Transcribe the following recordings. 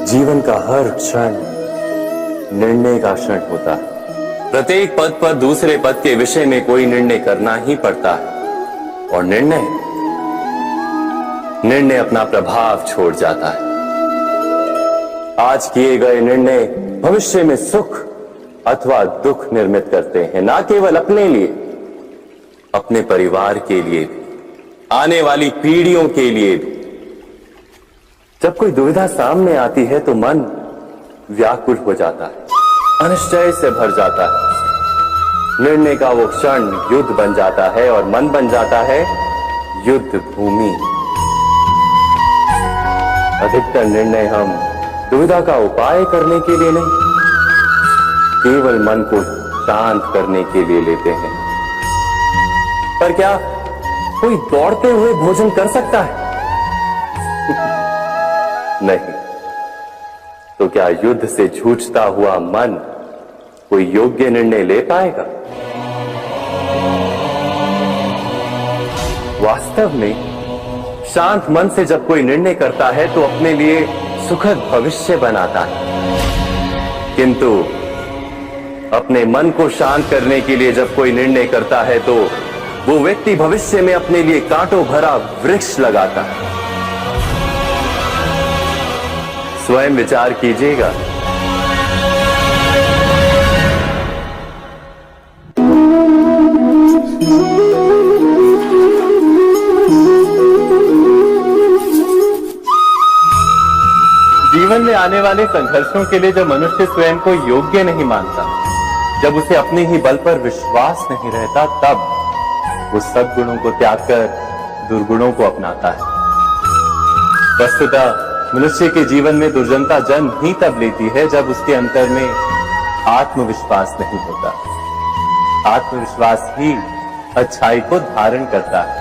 जीवन का हर क्षण निर्णय का क्षण होता है। प्रत्येक पद पर दूसरे पद के विषय में कोई निर्णय करना ही पड़ता है और निर्णय अपना प्रभाव छोड़ जाता है। आज किए गए निर्णय भविष्य में सुख अथवा दुख निर्मित करते हैं, ना केवल अपने लिए, अपने परिवार के लिए भी, आने वाली पीढ़ियों के लिए भी। जब कोई दुविधा सामने आती है तो मन व्याकुल हो जाता है, अनिश्चय से भर जाता है। निर्णय का वो क्षण युद्ध बन जाता है और मन बन जाता है युद्ध भूमि। अधिकतर निर्णय हम दुविधा का उपाय करने के लिए नहीं, केवल मन को शांत करने के लिए लेते हैं। पर क्या कोई दौड़ते हुए भोजन कर सकता है? नहीं। तो क्या युद्ध से जूझता हुआ मन कोई योग्य निर्णय ले पाएगा? वास्तव में शांत मन से जब कोई निर्णय करता है तो अपने लिए सुखद भविष्य बनाता है। किंतु अपने मन को शांत करने के लिए जब कोई निर्णय करता है तो वो व्यक्ति भविष्य में अपने लिए कांटों भरा वृक्ष लगाता है। स्वयं विचार कीजिएगा। जीवन में आने वाले संघर्षों के लिए जब मनुष्य स्वयं को योग्य नहीं मानता, जब उसे अपने ही बल पर विश्वास नहीं रहता, तब वो सद्गुणों को त्याग कर दुर्गुणों को अपनाता है। वस्तुतः मनुष्य के जीवन में दुर्जनता जन्म ही तब लेती है जब उसके अंतर में आत्मविश्वास नहीं होता। आत्मविश्वास ही अच्छाई को धारण करता है।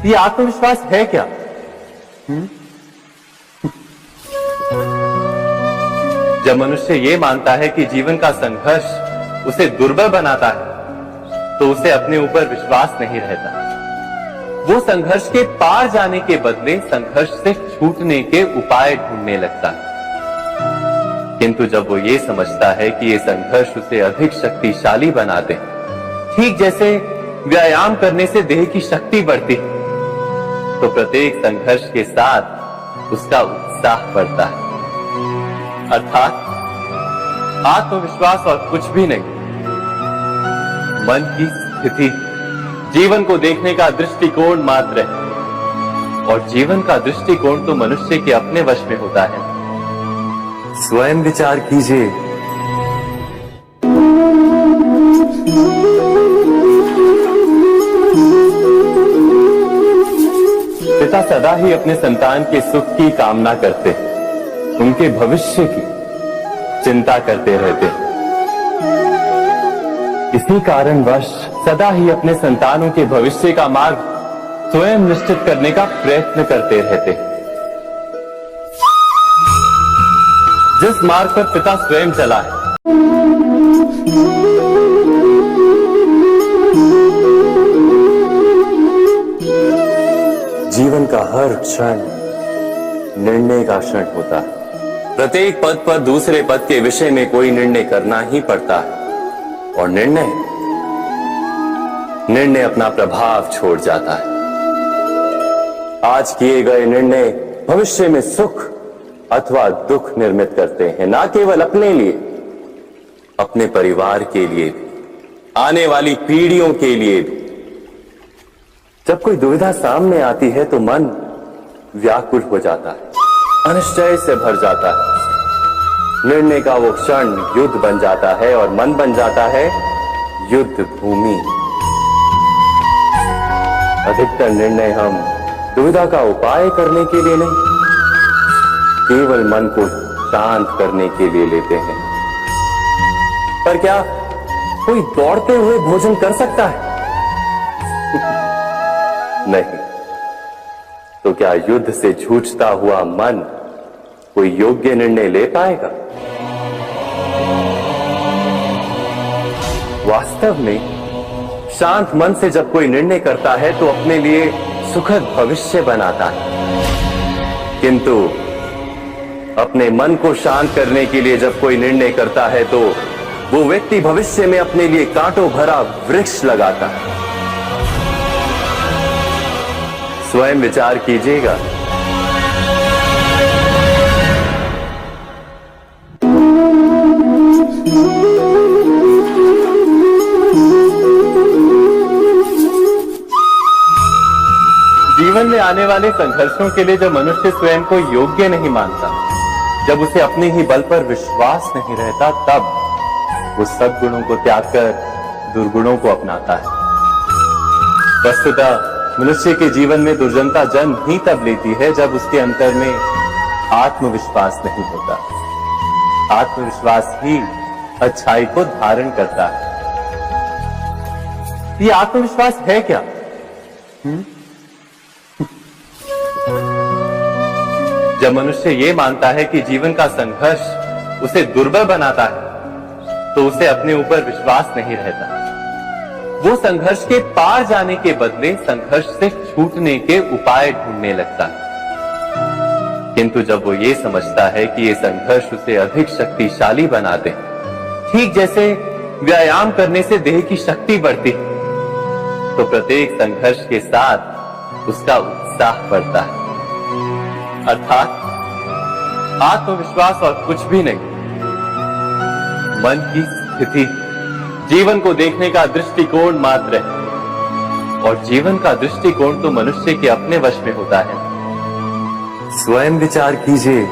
ये आत्मविश्वास है क्या? जब मनुष्य ये मानता है कि जीवन का संघर्ष उसे दुर्बल बनाता है, तो उसे अपने ऊपर विश्वास नहीं रहता। वो संघर्ष के पार जाने के बदले संघर्ष से छूटने के उपाय ढूंढने लगता है। किंतु जब वो ये समझता है कि ये संघर्ष उसे अधिक शक्तिशाली बनाते हैं, ठीक जैसे व्यायाम करने से देह की शक्ति बढ़ती है, तो प्रत्येक संघर्ष के साथ उसका उत्साह बढ़ता है। अर्थात आत्मविश्वास और कुछ भी नहीं, मन की स्थिति, जीवन को देखने का दृष्टिकोण मात्र है। और जीवन का दृष्टिकोण तो मनुष्य के अपने वश में होता है। स्वयं विचार कीजिए। पिता सदा ही अपने संतान के सुख की कामना करते, उनके भविष्य की चिंता करते रहते। इसी कारणवश सदा ही अपने संतानों के भविष्य का मार्ग स्वयं निश्चित करने का प्रयत्न करते रहते। जिस मार्ग पर पिता स्वयं चला है, जीवन का हर क्षण निर्णय का क्षण होता है। प्रत्येक पद पर दूसरे पद के विषय में कोई निर्णय करना ही पड़ता है और निर्णय अपना प्रभाव छोड़ जाता है। आज किए गए निर्णय भविष्य में सुख अथवा दुख निर्मित करते हैं, ना केवल अपने लिए, अपने परिवार के लिए भी, आने वाली पीढ़ियों के लिए भी। जब कोई दुविधा सामने आती है तो मन व्याकुल हो जाता है, अनिश्चय से भर जाता है। निर्णय का वो क्षण युद्ध बन जाता है और मन बन जाता है युद्ध भूमि। अधिकतर निर्णय हम दुविधा का उपाय करने के लिए नहीं, केवल मन को शांत करने के लिए लेते हैं। पर क्या कोई दौड़ते हुए भोजन कर सकता है? नहीं। तो क्या युद्ध से जूझता हुआ मन कोई योग्य निर्णय ले पाएगा? वास्तव में शांत मन से जब कोई निर्णय करता है तो अपने लिए सुखद भविष्य बनाता है, किंतु अपने मन को शांत करने के लिए जब कोई निर्णय करता है तो वो व्यक्ति भविष्य में अपने लिए कांटों भरा वृक्ष लगाता है। स्वयं विचार कीजिएगा। जीवन में आने वाले संघर्षों के लिए जब मनुष्य स्वयं को योग्य नहीं मानता, जब उसे अपने ही बल पर विश्वास नहीं रहता, तब वो सद्गुणों को त्याग कर दुर्गुणों को अपनाता है। वस्तुतः मनुष्य के जीवन में दुर्जनता जन्म ही तब लेती है जब उसके अंतर में आत्मविश्वास नहीं होता। आत्मविश्वास ही अच्छाई को धारण करता है। ये आत्मविश्वास है क्या? जब मनुष्य ये मानता है कि जीवन का संघर्ष उसे दुर्बल बनाता है, तो उसे अपने ऊपर विश्वास नहीं रहता। वो संघर्ष के पार जाने के बदले संघर्ष से छूटने के उपाय ढूंढने लगता है। किंतु जब वो ये समझता है कि ये संघर्ष उसे अधिक शक्तिशाली बनाते, ठीक जैसे व्यायाम करने से देह की शक्ति बढ़ती, तो प्रत्येक संघर्ष के साथ उसका उत्साह बढ़ता है। अर्थात आत्मविश्वास और कुछ भी नहीं, मन की स्थिति जीवन को देखने का दृष्टिकोण मात्र है, और जीवन का दृष्टिकोण तो मनुष्य के अपने वश में होता है। स्वयं विचार कीजिए।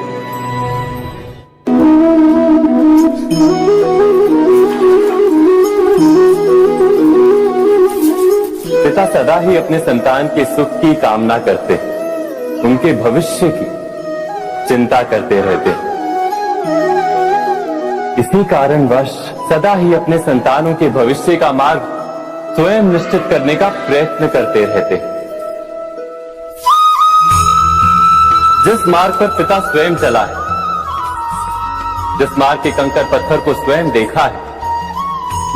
पिता सदा ही अपने संतान के सुख की कामना करते, उनके भविष्य की चिंता करते रहते। इसी कारणवश सदा ही अपने संतानों के भविष्य का मार्ग स्वयं निश्चित करने का प्रयत्न करते रहते। जिस मार्ग पर पिता स्वयं चला है, जिस मार्ग के कंकर पत्थर को स्वयं देखा है,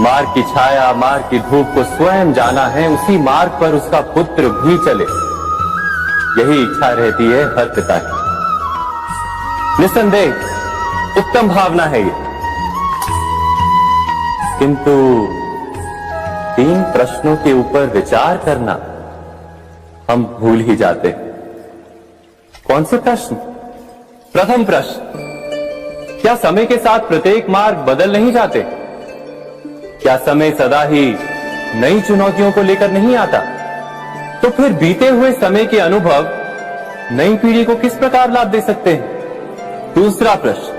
मार्ग की छाया, मार्ग की धूप को स्वयं जाना है, उसी मार्ग पर उसका पुत्र भी चले, यही इच्छा रहती है हर पिता की। निसंदेह उत्तम भावना है ये, किंतु 3 प्रश्नों के ऊपर विचार करना हम भूल ही जाते हैं। कौन से प्रश्न? प्रथम प्रश्न, क्या समय के साथ प्रत्येक मार्ग बदल नहीं जाते? क्या समय सदा ही नई चुनौतियों को लेकर नहीं आता? तो फिर बीते हुए समय के अनुभव नई पीढ़ी को किस प्रकार लाभ दे सकते हैं? दूसरा प्रश्न,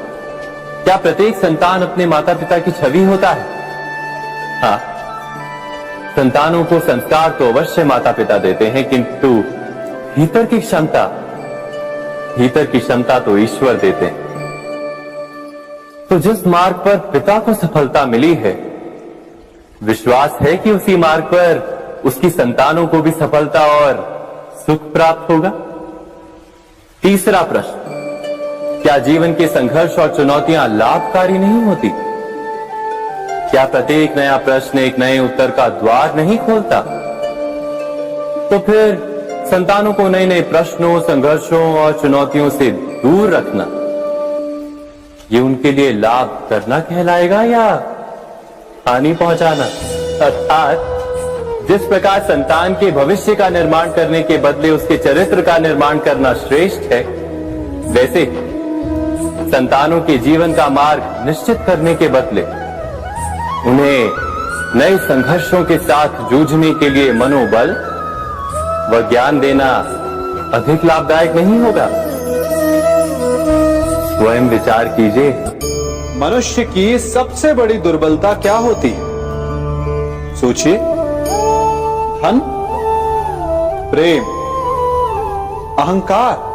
क्या प्रत्येक संतान अपने माता पिता की छवि होता है? हाँ, संतानों को संस्कार तो अवश्य माता पिता देते हैं, किंतु भीतर की क्षमता तो ईश्वर देते हैं। तो जिस मार्ग पर पिता को सफलता मिली है, विश्वास है कि उसी मार्ग पर उसकी संतानों को भी सफलता और सुख प्राप्त होगा। तीसरा प्रश्न, क्या जीवन के संघर्ष और चुनौतियां लाभकारी नहीं होती? क्या प्रत्येक नया प्रश्न एक नए उत्तर का द्वार नहीं खोलता? तो फिर संतानों को नए नए प्रश्नों, संघर्षों और चुनौतियों से दूर रखना, ये उनके लिए लाभ करना कहलाएगा या हानि पहुंचाना? अर्थात जिस प्रकार संतान के भविष्य का निर्माण करने के बदले उसके चरित्र का निर्माण करना श्रेष्ठ है, वैसे संतानों के जीवन का मार्ग निश्चित करने के बदले उन्हें नए संघर्षों के साथ जूझने के लिए मनोबल व ज्ञान देना अधिक लाभदायक नहीं होगा? स्वयं विचार कीजिए। मनुष्य की सबसे बड़ी दुर्बलता क्या होती है? सोचिए। धन, प्रेम, अहंकार।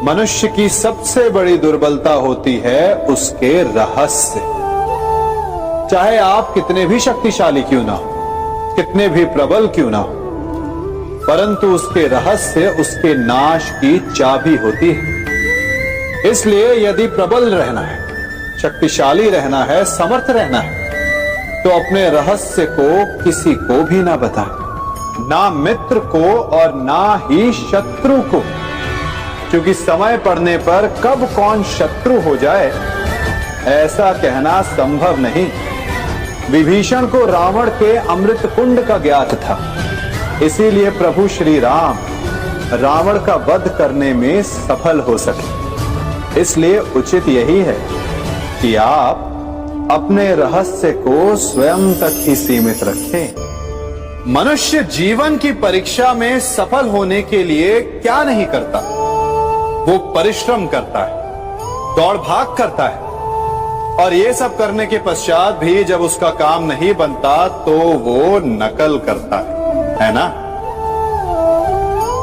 मनुष्य की सबसे बड़ी दुर्बलता होती है उसके रहस्य। चाहे आप कितने भी शक्तिशाली क्यों ना हो, कितने भी प्रबल क्यों ना हो, परंतु उसके रहस्य उसके नाश की चाबी होती है। इसलिए यदि प्रबल रहना है, शक्तिशाली रहना है, समर्थ रहना है, तो तो अपने रहस्य को किसी को भी ना बताए, ना मित्र को और ना ही शत्रु को, क्योंकि समय पड़ने पर कब कौन शत्रु हो जाए ऐसा कहना संभव नहीं। विभीषण को रावण के अमृत कुंड का ज्ञात था, इसीलिए प्रभु श्री राम रावण का वध करने में सफल हो सके। इसलिए उचित यही है कि आप अपने रहस्य को स्वयं तक ही सीमित रखें। मनुष्य जीवन की परीक्षा में सफल होने के लिए क्या नहीं करता? वो परिश्रम करता है, दौड़ भाग करता है, और ये सब करने के पश्चात भी जब उसका काम नहीं बनता तो वो नकल करता है ना?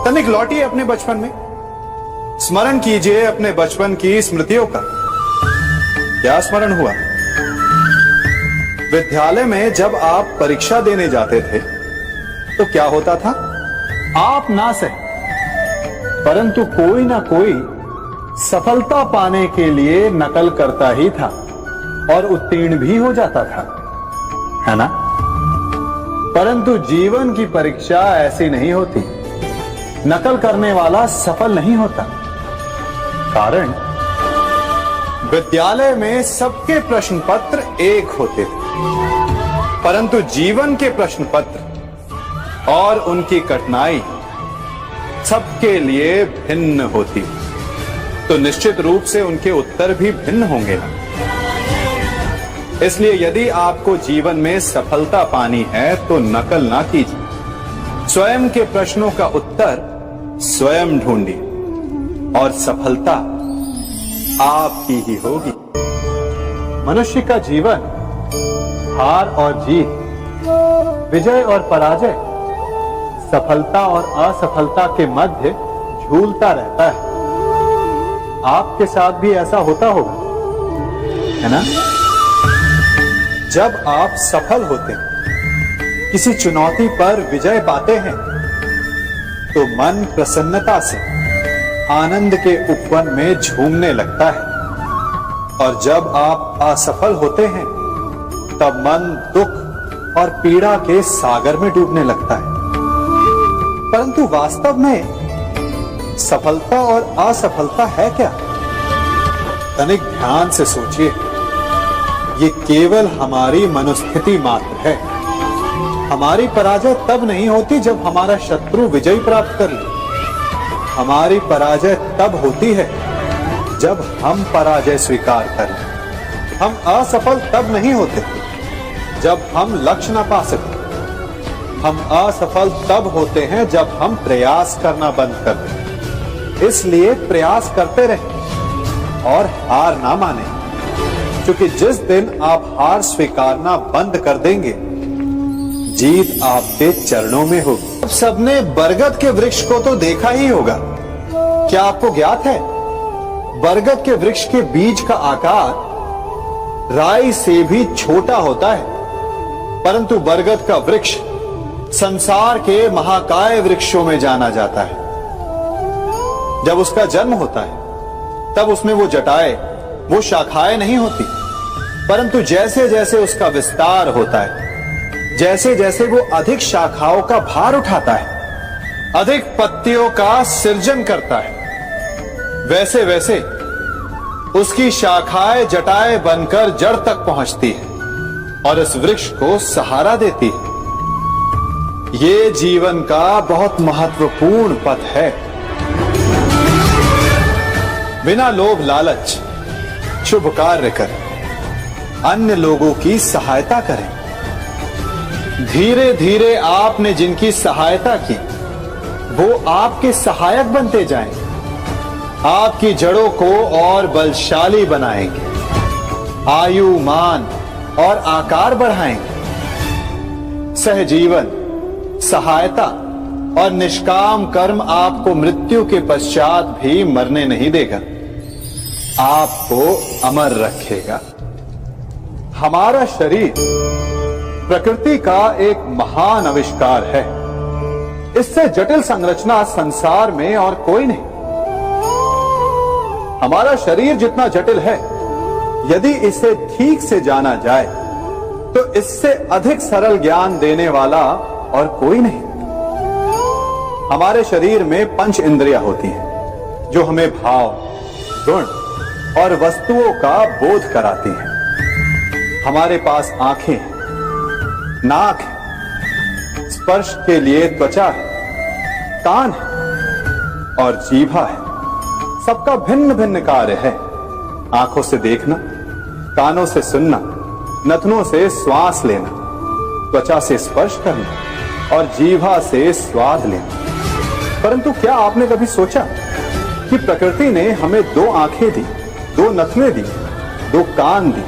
तनिक लौटिए अपने बचपन में, स्मरण कीजिए अपने बचपन की स्मृतियों का। क्या स्मरण हुआ? विद्यालय में जब आप परीक्षा देने जाते थे तो क्या होता था? आप ना सही परंतु कोई ना कोई सफलता पाने के लिए नकल करता ही था और उत्तीर्ण भी हो जाता था, है ना? परंतु जीवन की परीक्षा ऐसी नहीं होती। नकल करने वाला सफल नहीं होता। कारण विद्यालय में सबके प्रश्न पत्र एक होते थे, परंतु जीवन के प्रश्न पत्र और उनकी कठिनाई सबके लिए भिन्न होती, तो निश्चित रूप से उनके उत्तर भी भिन्न होंगे ना। इसलिए यदि आपको जीवन में सफलता पानी है तो नकल ना कीजिए, स्वयं के प्रश्नों का उत्तर स्वयं ढूंढिए और सफलता आपकी ही होगी। मनुष्य का जीवन हार और जीत, विजय और पराजय, सफलता और असफलता के मध्य झूलता रहता है। आपके साथ भी ऐसा होता होगा, है ना? जब आप सफल होते हैं, किसी चुनौती पर विजय पाते हैं, तो मन प्रसन्नता से आनंद के उपवन में झूमने लगता है, और जब आप असफल होते हैं तब मन दुख और पीड़ा के सागर में डूबने लगता है। परंतु वास्तव में सफलता और असफलता है क्या? तनिक ध्यान से सोचिए। ये केवल हमारी मनोस्थिति मात्र है। हमारी पराजय तब नहीं होती जब हमारा शत्रु विजय प्राप्त कर ले। हमारी पराजय तब होती है जब हम पराजय स्वीकार करें। हम असफल तब नहीं होते जब हम लक्ष्य न पा सके। हम असफल तब होते हैं जब हम प्रयास करना बंद कर दें। इसलिए प्रयास करते रहें और हार ना माने, क्योंकि जिस दिन आप हार स्वीकारना बंद कर देंगे, जीत आपके चरणों में होगी। अब सबने बरगद के वृक्ष को तो देखा ही होगा। क्या आपको ज्ञात है बरगद के वृक्ष के बीज का आकार राई से भी छोटा होता है, परंतु बरगद का वृक्ष संसार के महाकाय वृक्षों में जाना जाता है। जब उसका जन्म होता है तब उसमें वो जटाएं, वो शाखाएं नहीं होती, परंतु जैसे जैसे उसका विस्तार होता है, जैसे जैसे वो अधिक शाखाओं का भार उठाता है, अधिक पत्तियों का सृजन करता है, वैसे वैसे उसकी शाखाएं जटाएं बनकर जड़ तक पहुंचती है और इस वृक्ष को सहारा देती है। ये जीवन का बहुत महत्वपूर्ण पथ है। बिना लोभ लालच शुभ कार्य करें, अन्य लोगों की सहायता करें। धीरे धीरे आपने जिनकी सहायता की वो आपके सहायक बनते जाएं, आपकी जड़ों को और बलशाली बनाएंगे, आयु मान और आकार बढ़ाएंगे। सहजीवन, सहायता और निष्काम कर्म आपको मृत्यु के पश्चात भी मरने नहीं देगा, आपको अमर रखेगा। हमारा शरीर प्रकृति का एक महान आविष्कार है। इससे जटिल संरचना संसार में और कोई नहीं। हमारा शरीर जितना जटिल है, यदि इसे ठीक से जाना जाए तो इससे अधिक सरल ज्ञान देने वाला और कोई नहीं। हमारे शरीर में पंच इंद्रियां होती हैं जो हमें भाव, गुण और वस्तुओं का बोध कराती हैं। हमारे पास आंखें हैं, नाक है, स्पर्श के लिए त्वचा है, कान है और जीभा है। सबका भिन्न भिन्न कार्य है। आंखों से देखना, कानों से सुनना, नथनों से श्वास लेना, त्वचा से स्पर्श करना और जीभा से स्वाद लेना। परंतु क्या आपने कभी सोचा कि प्रकृति ने हमें 2 आंखें दी, 2 नथने दी, 2 कान दी,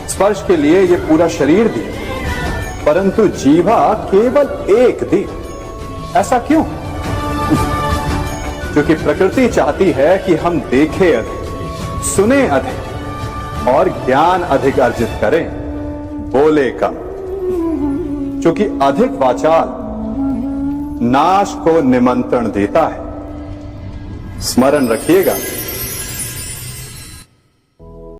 स्पर्श के लिए ये पूरा शरीर दिया, परंतु जीभा केवल 1 दी? ऐसा क्यों? क्योंकि प्रकृति चाहती है कि हम देखें अधिक, सुने अधिक और ज्ञान अधिक अर्जित करें, बोले कम। क्योंकि अधिक वाचाल नाश को निमंत्रण देता है। स्मरण रखिएगा,